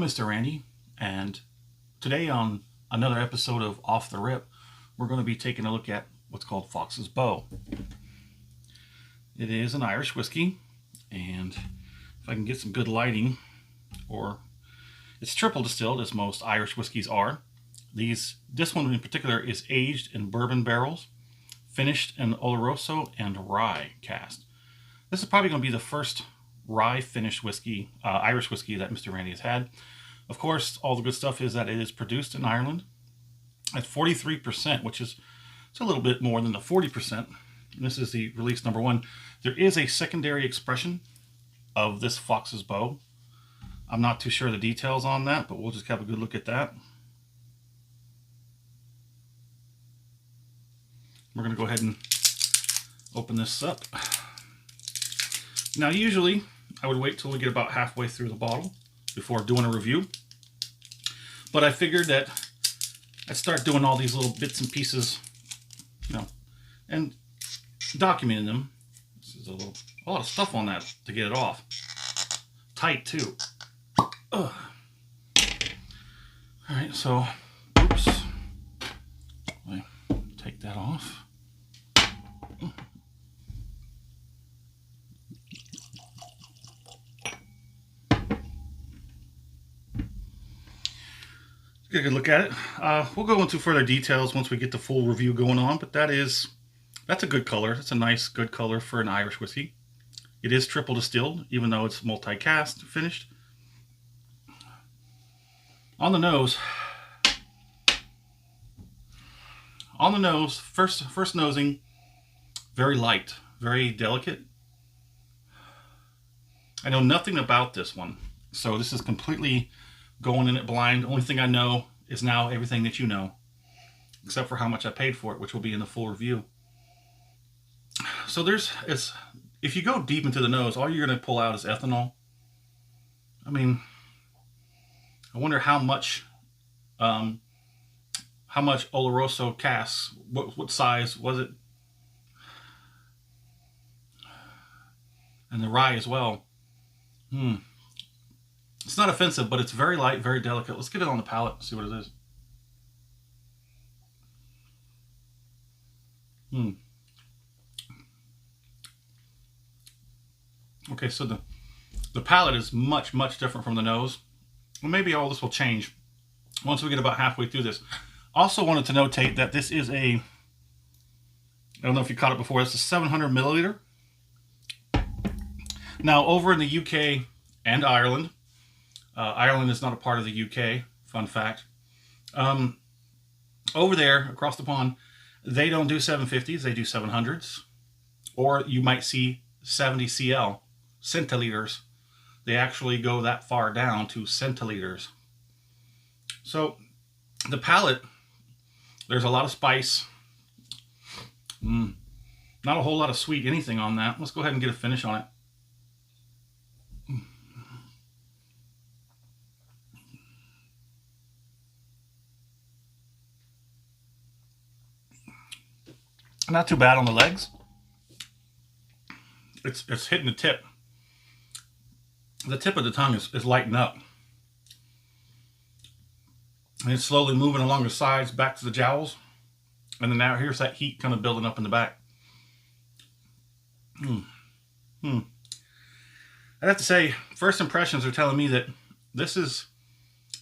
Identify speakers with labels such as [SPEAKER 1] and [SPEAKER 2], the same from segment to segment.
[SPEAKER 1] Mr. Randy, and today on another episode of Off the Rip, we're going to be taking a look at what's called Fox's Bow. It is an Irish whiskey, and if I can get some good lighting, or it's triple distilled as most Irish whiskeys are. This one in particular is aged in bourbon barrels, finished in Oloroso and rye cast. This is probably going to be the first rye finished whiskey, Irish whiskey that Mr. Randy has had. Of course, all the good stuff is that it is produced in Ireland at 43%, which is it's a little bit more than the 40%. And this is the release number one. There is a secondary expression of this Fox's Bow. I'm not too sure the details on that, but we'll just have a good look at that. We're going to go ahead and open this up. Now, usually, I would wait till we get about halfway through the bottle before doing a review. But I figured that I'd start doing all these little bits and pieces, and documenting them. This is a lot of stuff on that to get it off. Tight, too. Ugh. All right, so, oops. Let me take that off. Get a good look at it. We'll go into further details once we get the full review going on, but that's a good color. That's a nice, good color for an Irish whiskey. It is triple distilled, even though it's multi-cast finished. On the nose, first nosing, very light, very delicate. I know nothing about this one, so this is completely going in it blind. The only thing I know is now everything that you know, except for how much I paid for it, which will be in the full review. So if you go deep into the nose, all you're going to pull out is ethanol. I mean, I wonder how much Oloroso casks, what size was it? And the rye as well. It's not offensive, but it's very light, very delicate. Let's get it on the palate and see what it is. Okay, so the palate is much, much different from the nose. Well, maybe all this will change once we get about halfway through this. Also wanted to notate that this is I don't know if you caught it before, it's a 700 milliliter. Now, over in the UK and Ireland, Ireland is not a part of the UK, fun fact. Over there, across the pond, they don't do 750s, they do 700s. Or you might see 70 CL, centiliters. They actually go that far down to centiliters. So, the palate, there's a lot of spice. Not a whole lot of sweet anything on that. Let's go ahead and get a finish on it. Not too bad on the legs. It's hitting the tip. The tip of the tongue is lighting up. And it's slowly moving along the sides back to the jowls. And then now here's that heat kind of building up in the back. I'd have to say, first impressions are telling me that this is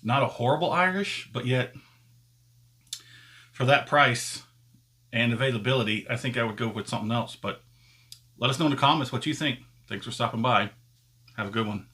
[SPEAKER 1] not a horrible Irish, but yet for that price and availability, I think I would go with something else. But let us know in the comments what you think. Thanks for stopping by. Have a good one.